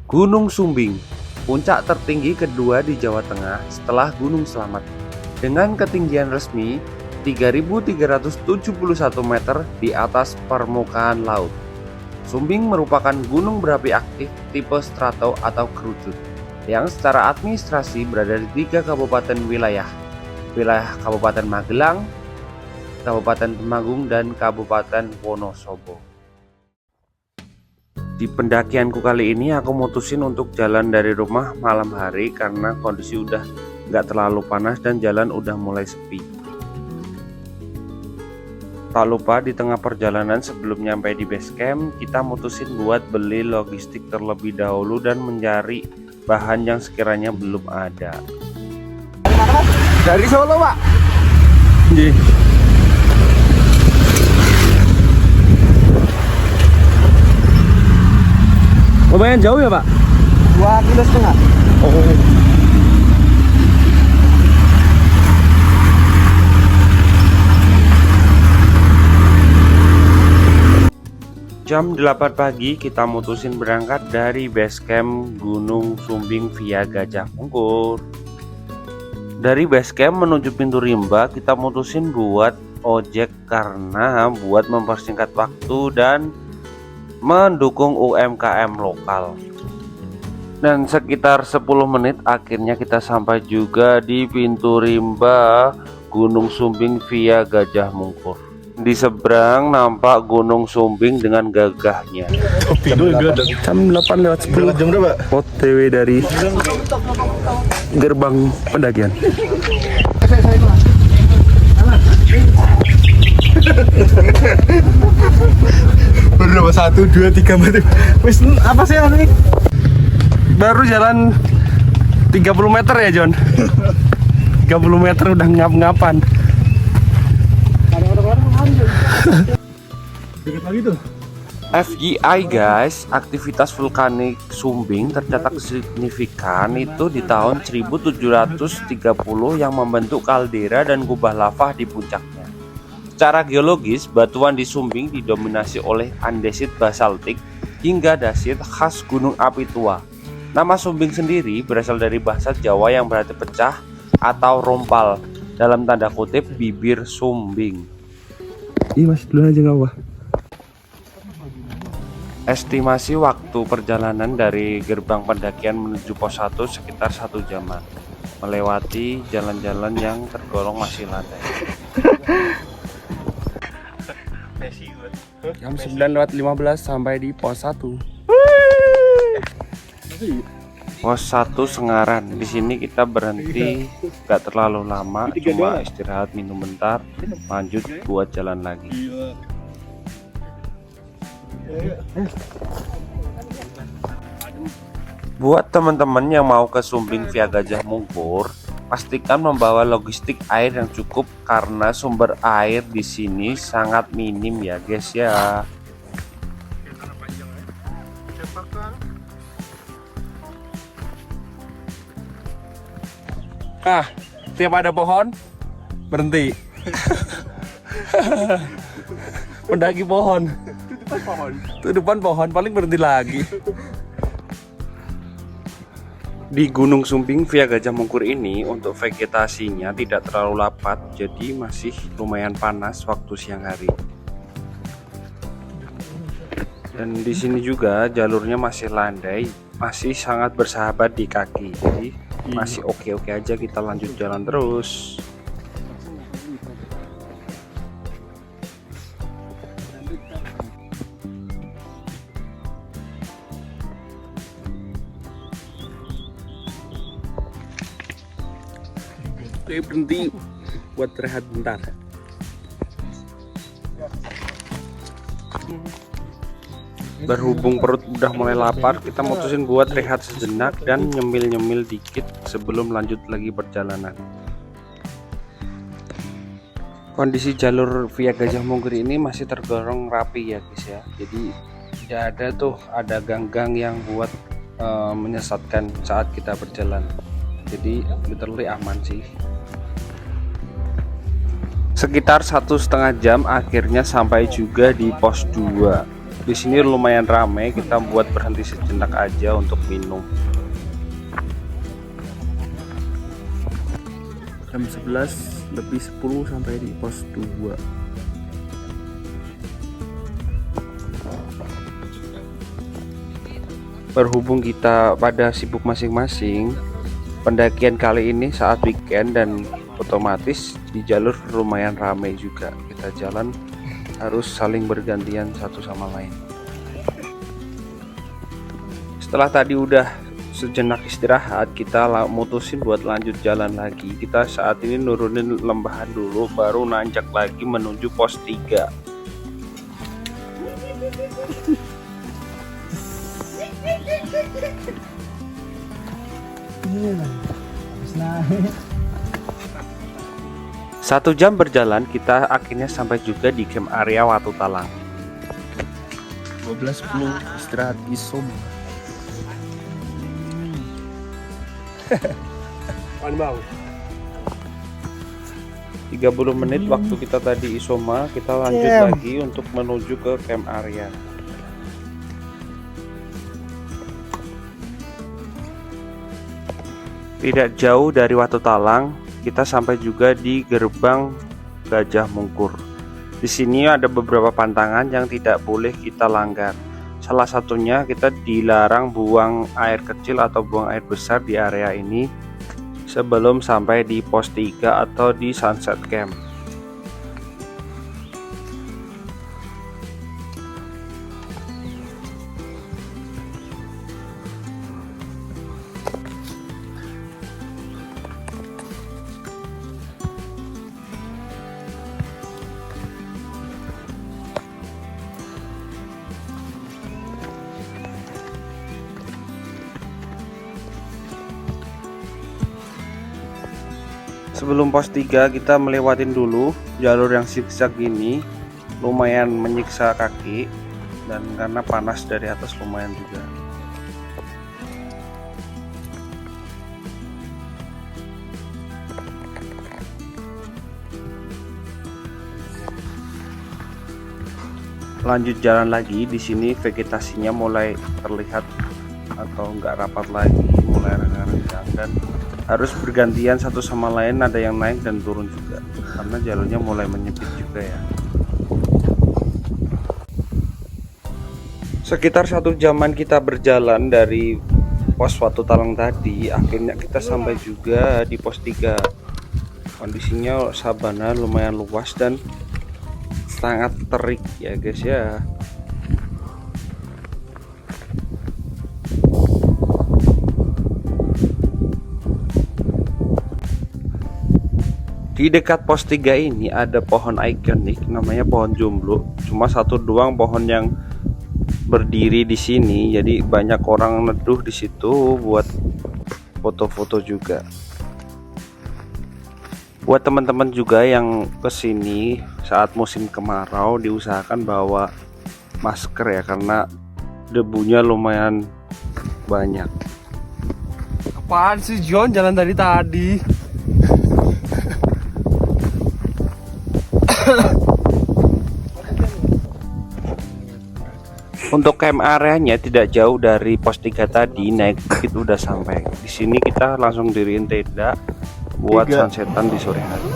Gunung Sumbing, puncak tertinggi kedua di Jawa Tengah setelah Gunung Slamet, dengan ketinggian resmi 3.371 meter di atas permukaan laut. Sumbing merupakan gunung berapi aktif tipe strato atau kerucut, yang secara administrasi berada di 3 kabupaten wilayah Kabupaten Magelang, Kabupaten Temanggung, dan Kabupaten Wonosobo. Di pendakianku kali ini aku mutusin untuk jalan dari rumah malam hari karena kondisi udah nggak terlalu panas dan jalan udah mulai sepi. Tak lupa di tengah perjalanan sebelum nyampe di base camp, kita mutusin buat beli logistik terlebih dahulu dan mencari bahan yang sekiranya belum ada. Dari Solo, Pak. Lumayan jauh ya, Pak? 2,5 km. Oh. Jam 8 pagi kita mutusin berangkat dari base camp Gunung Sumbing via Gajah Mungkur. Dari base camp menuju pintu rimba kita mutusin buat ojek karena buat mempersingkat waktu dan mendukung UMKM lokal. Dan sekitar 10 menit akhirnya kita sampai juga di pintu rimba Gunung Sumbing via Gajah Mungkur. Di seberang nampak Gunung Sumbing dengan gagahnya. Jam 8:10. Jam berapa? OTW dari gerbang pendakian. Berapa? 1, 2, 3, 4. Wis apa sih ini? Baru jalan 30 meter ya, John. 30 meter udah ngap-ngapan. Dikit lagi tuh. FYI guys, aktivitas vulkanik Sumbing tercatat signifikan itu di tahun 1730 yang membentuk kaldera dan kubah lava di puncaknya. Secara geologis, batuan di Sumbing didominasi oleh andesit basaltik hingga dasit khas gunung api tua. Nama Sumbing sendiri berasal dari bahasa Jawa yang berarti pecah atau rompal, dalam tanda kutip bibir sumbing. Ih, masih dulu aja nggak apa. Estimasi waktu perjalanan dari gerbang pendakian menuju pos 1 sekitar 1 jaman, melewati jalan-jalan yang tergolong masih landai. Jam 9:15 sampai di pos 1. Pos 1 Sengaran. Di sini kita berhenti gak terlalu lama, cuma istirahat minum bentar, lanjut buat jalan lagi. Buat teman-teman yang mau ke Sumbing via Gajah Mungkur, pastikan membawa logistik air yang cukup karena sumber air di sini sangat minim ya guys ya. Ah, tiap ada pohon berhenti. Mendaki pohon. Itu depan pohon paling berhenti lagi. Di Gunung Sumbing via Gajah Mungkur ini untuk vegetasinya tidak terlalu lebat, jadi masih lumayan panas waktu siang hari. Dan di sini juga jalurnya masih landai, masih sangat bersahabat di kaki, jadi masih oke-oke aja, kita lanjut jalan terus. Oke, berhenti buat rehat bentar. Berhubung perut udah mulai lapar, kita mutusin buat rehat sejenak dan nyemil-nyemil dikit sebelum lanjut lagi perjalanan. Kondisi jalur via Gajah Mungkur ini masih tergolong rapi ya guys ya. Jadi tidak ada ada gang-gang yang buat menyesatkan saat kita berjalan. Jadi literally aman sih. Sekitar 1,5 jam akhirnya sampai juga di pos 2. Di sini lumayan ramai, kita buat berhenti sejenak aja untuk minum. Jam 11:10 sampai di pos 2. Berhubung kita pada sibuk masing-masing, pendakian kali ini saat weekend dan otomatis di jalur lumayan ramai juga. Kita jalan harus saling bergantian satu sama lain. Setelah tadi udah sejenak istirahat, kita mutusin buat lanjut jalan lagi. Kita saat ini nurunin lembahan dulu, baru nanjak lagi menuju pos 3. Satu jam berjalan, kita akhirnya sampai juga di camp area Watu Talang. 12:10 istirahat isom. Pan bang. 30 menit waktu kita tadi isoma, kita lanjut lagi untuk menuju ke camp area. Tidak jauh dari Watu Talang, kita sampai juga di gerbang Gajah Mungkur. Di sini ada beberapa pantangan yang tidak boleh kita langgar. Salah satunya kita dilarang buang air kecil atau buang air besar di area ini sebelum sampai di pos 3 atau di Sunset Camp. Sebelum pos 3 kita melewatin dulu jalur yang zigzag ini, lumayan menyiksa kaki dan karena panas dari atas lumayan juga. Lanjut jalan lagi, di sini vegetasinya mulai terlihat atau enggak rapat lagi, mulai renggang dan harus bergantian satu sama lain, ada yang naik dan turun juga karena jalurnya mulai menyempit juga ya. Sekitar 1 jaman kita berjalan dari pos Watu Talang tadi, akhirnya kita sampai juga di pos 3. Kondisinya sabana lumayan luas dan sangat terik ya guys ya. Di dekat pos 3 ini ada pohon ikonik namanya pohon jomblo. Cuma satu doang pohon yang berdiri di sini. Jadi banyak orang neduh di situ buat foto-foto juga. Buat teman-teman juga yang kesini saat musim kemarau, diusahakan bawa masker ya karena debunya lumayan banyak. Apaan sih John jalan dari tadi? Untuk camp areanya tidak jauh dari pos 3 tadi, naik dikit udah sampai. Di sini kita langsung diriin tenda buat sunsetan di sore hari.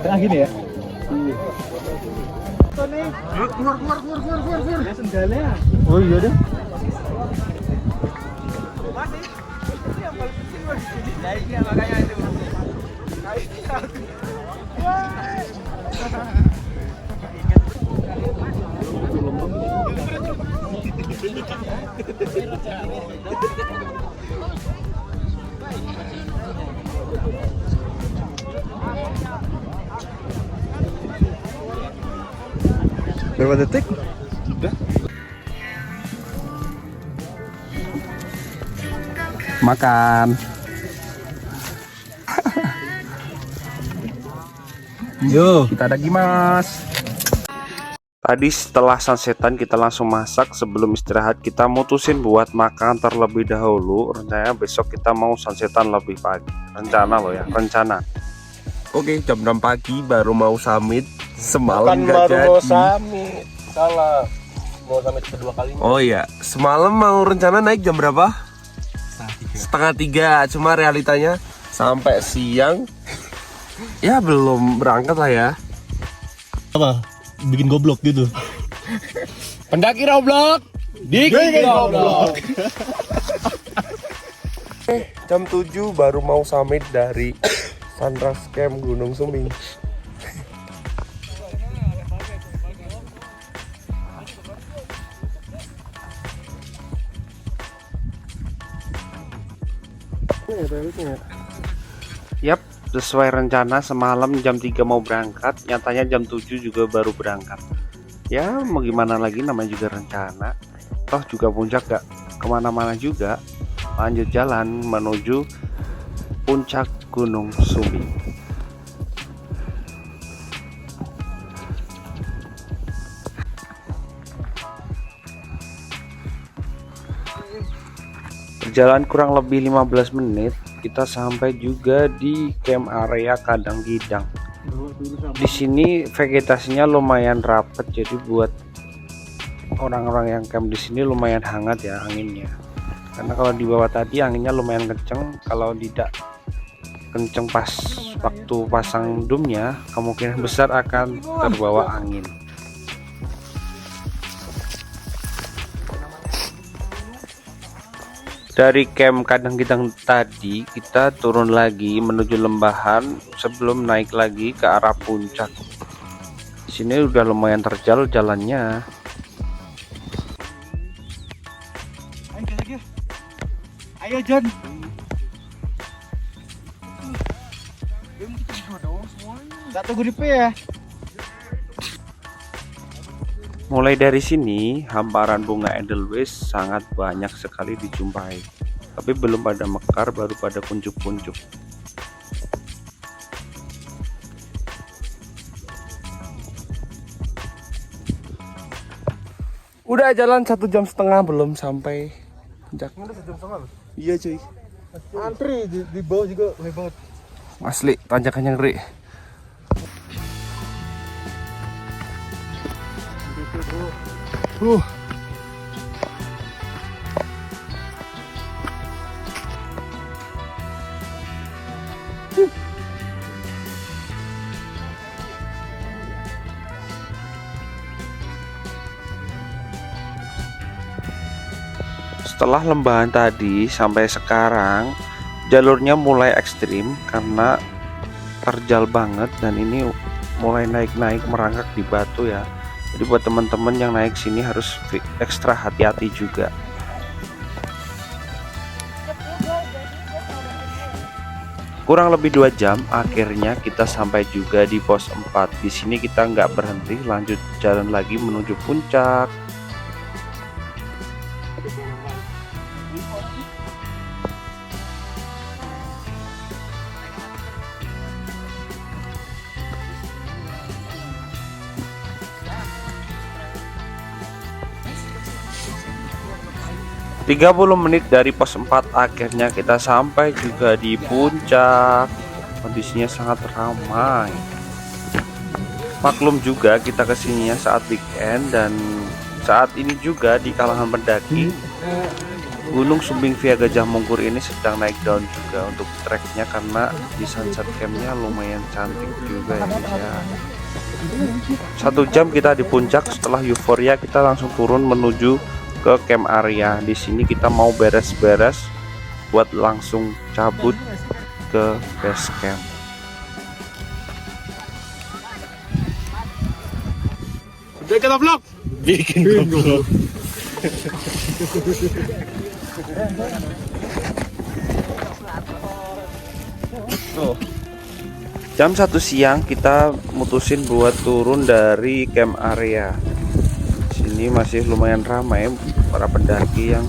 Tengah gini ya? Keluar. Sendalnya. Oh iya deh. Berapa detik? Udah. Makan. Yo. Kita ada Gimas. Tadi setelah sunsetan kita langsung masak. Sebelum istirahat kita mutusin buat makan terlebih dahulu. Rencananya besok kita mau sunsetan lebih pagi. Rencana loh ya, rencana. Oke, jam 6 pagi baru mau summit. Semalam Bukan nggak baru jadi. mau summit. Salah. Mau summit kedua kalinya. Oh iya, semalam mau rencana naik jam berapa? Setengah tiga. Cuma realitanya sampai siang. Ya belum berangkat lah ya. Apa? Bikin goblok gitu. Pendaki Roblok. Bikin goblok. Jam 7 baru mau summit dari Sunrise Camp Gunung Sumbing. Yap, sesuai rencana semalam jam 3 mau berangkat, nyatanya jam 7 juga baru berangkat. Ya mau gimana lagi, namanya juga rencana. Toh juga puncak gak kemana-mana juga. Lanjut jalan menuju puncak Gunung Sumbing. Berjalan kurang lebih 15 menit kita sampai juga di camp area Kadang Gidang. Di sini vegetasinya lumayan rapet, jadi buat orang-orang yang camp di sini lumayan hangat ya anginnya. Karena kalau di bawah tadi anginnya lumayan kenceng, kalau tidak kenceng pas waktu pasang dumnya kemungkinan besar akan terbawa angin. Dari camp Kadang Gidang tadi kita turun lagi menuju lembahan sebelum naik lagi ke arah puncak. Di sini udah lumayan terjal jalannya. Ayo John. Tak tunggu di ya. Mulai dari sini hamparan bunga Edelweiss sangat banyak sekali dijumpai, tapi belum pada mekar, baru pada kuncup-kuncup. Udah jalan 1,5 jam belum sampai puncak. Udah 1,5 jam loh. Iya cuy. Antri di bawah juga lebar. Asli tanjakannya ngeri. Setelah lembahan tadi sampai sekarang jalurnya mulai ekstrim karena terjal banget dan ini mulai naik-naik merangkak di batu ya. Jadi buat teman-teman yang naik sini harus ekstra hati-hati juga. Kurang lebih 2 jam akhirnya kita sampai juga di pos 4. Di sini kita nggak berhenti, lanjut jalan lagi menuju puncak. Tiga 30 menit dari pos 4 akhirnya kita sampai juga di puncak. Kondisinya sangat ramai. Maklum juga kita kesininya saat weekend, dan saat ini juga di kalangan pendaki Gunung Sumbing via Gajah Mungkur ini sedang naik daun juga untuk treknya, karena di sunset campnya lumayan cantik juga ya guys ya. 1 jam kita di puncak. Setelah euforia kita langsung turun menuju ke camp area. Di sini kita mau beres-beres buat langsung cabut ke base camp. Bikin vlog. Bikin vlog. Jam 1 siang kita mutusin buat turun dari camp area. Sini masih lumayan ramai para pendaki yang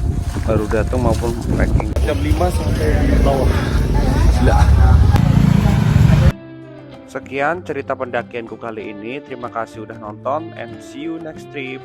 baru datang maupun trekking. Jam 5 sampai di bawah. Sekian cerita pendakianku kali ini. Terima kasih udah nonton and see you next trip.